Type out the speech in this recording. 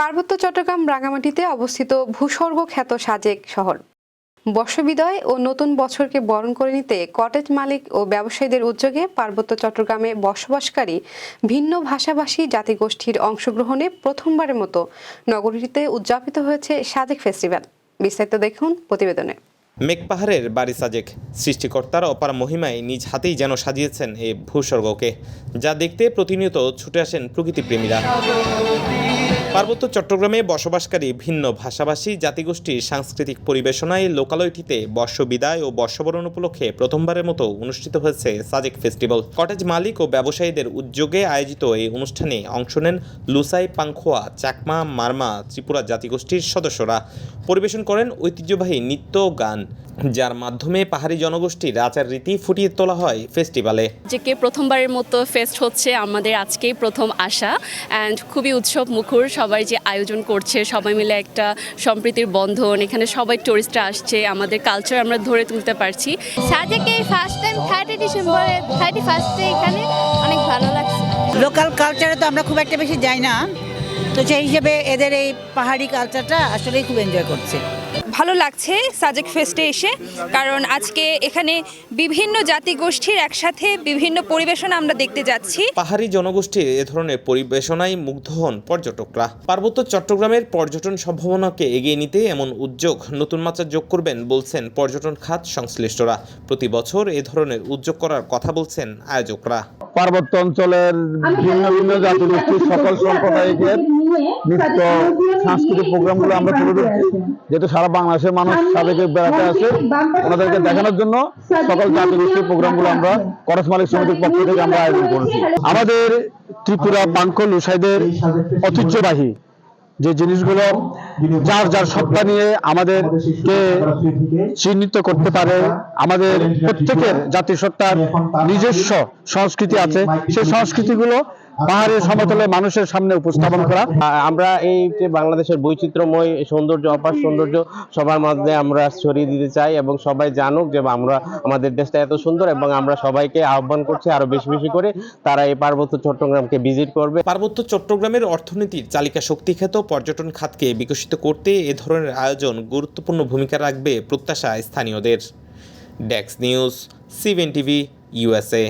পার্বত্য চট্টগ্রাম রাঙামাটিতে অবস্থিত ভূস্বর্গ খ্যাত সাজেক শহর বর্ষবিদয় ও নতুন বছরকে বরণ করে নিতে কটেজ মালিক ও ব্যবসায়ীদের উদ্যোগে পার্বত্য চট্টগ্রামে বসবাসকারী ভিন্ন ভাষাভাষী জাতিগোষ্ঠীর অংশগ্রহণে প্রথমবারের মতো নগরীতে উদযাপিত হয়েছে সাজেক ফেস্টিভ্যাল। বিস্তারিত দেখুন প্রতিবেদনে। মেঘপাহাড়ের বাড়ি সাজেক সৃষ্টিকর্তার অপার মহিমায় নিজ হাতেই যেন সাজিয়েছেন এই ভূস্বর্গকে, যা দেখতে প্রতিনিয়ত ছুটে আসেন প্রকৃতিপ্রেমীরা। পার্বত্য চট্টগ্রামে বসবাসকারী ভিন্ন ভাষাভাষী জাতিগোষ্ঠীর সাংস্কৃতিক পরিবেশনায় লোকালয়টিতে বর্ষবিদায় ও বর্ষবরণ উপলক্ষে প্রথমবারের মতো অনুষ্ঠিত হয়েছে সাজেক ফেস্টিভ্যাল। কটেজ মালিক ও ব্যবসায়ীদের উদ্যোগে আয়োজিত এই অনুষ্ঠানে অংশ নেন লুসাই, পাংখোয়া, চাকমা, মারমা, ত্রিপুরা জাতিগোষ্ঠীর সদস্যরা। পরিবেশন করেন ঐতিহ্যবাহী নৃত্য গান, যার মাধ্যমে পাহাড়ি জনগোষ্ঠীর আচার রীতি ফুটিয়ে তোলা হয় ফেস্টিভ্যালে। যে প্রথমবারের মতো ফেস্ট হচ্ছে, আমাদের আজকেই প্রথম আসা অ্যান্ড খুবই উৎসব মুখর। সবাই যে আয়োজন করছে, সবাই মিলে একটা সম্প্রীতির বন্ধন, এখানে সবাই টুরিস্টরা আসছে, আমাদের কালচার আমরা ধরে তুলতে পারছি। সাজেকে ফার্স্ট টাইম 30 ডিসেম্বরে 31 এখানে অনেক ভালো লাগছে। লোকাল কালচারে তো আমরা খুব একটা বেশি যাই না, তো সেই হিসেবে এদের এই পাহাড়ি কালচারটা আসলেই খুব এনজয় করছে। ভালো লাগছে সাজেক ফেস্টে এসে, কারণ আজকে এখানে বিভিন্ন জাতিগোষ্ঠীর একসাথে বিভিন্ন পরিবেশনা আমরা দেখতে যাচ্ছি। পাহাড়ি জনগোষ্ঠীর এ ধরনের পরিবেশনায় মুগ্ধ হন পর্যটকরা। পার্বত্য চট্টগ্রামের পর্যটন সম্ভাবনাকে এগিয়ে নিতে এমন উদ্যোগ নতুন মাত্রা যোগ করবেন বলছেন পর্যটন খাত সংশ্লিষ্টরা। প্রতি বছর এ ধরনের উদ্যোগ করার কথা বলছেন আয়োজকরা। পার্বত্য অঞ্চলের ভিন্ন ভিন্ন জাতিগোষ্ঠীর সকল সম্প্রদায়ের নৃত্য সাংস্কৃতিক প্রোগ্রামগুলো আমরা তুলে ধরছি, যেহেতু সারা বাংলাদেশের মানুষ সাজেকে বেড়াতে আসে, ওনাদেরকে দেখানোর জন্য সকল জাতিগোষ্ঠীর প্রোগ্রামগুলো আমরা কটেজ মালিক সমিতির পক্ষ থেকে আমরা আয়োজন করেছি। আমাদের ত্রিপুরা, পাংখো, লুসাইদের ঐতিহ্যবাহী যে জিনিসগুলো যার যার সত্তা নিয়ে আমাদেরকে চিহ্নিত করতে পারে, আমাদের প্রত্যেকের জাতিসত্তার নিজস্ব সংস্কৃতি আছে, সেই সংস্কৃতিগুলো পাহাড়ের সমতলে মানুষের সামনে উপস্থাপন করা। আমরা এই যে বাংলাদেশের বৈচিত্র্যময় সৌন্দর্য, অপার সৌন্দর্য সবার মধ্যে আমরা ছড়িয়ে দিতে চাই এবং সবাই জানুক যে আমরা আমাদের দেশটা এত সুন্দর, এবং আমরা সবাইকে আহ্বান করছি আরো বেশি বেশি করে তারা এই পার্বত্য চট্টগ্রামকে ভিজিট করবে। পার্বত্য চট্টগ্রামের অর্থনীতির চালিকা শক্তি খ্যাত পর্যটন খাতকে বিকশিত করতে এ ধরনের আয়োজন গুরুত্বপূর্ণ ভূমিকা রাখবে প্রত্যাশা স্থানীয়দের। Desk news, CVN TV, USA।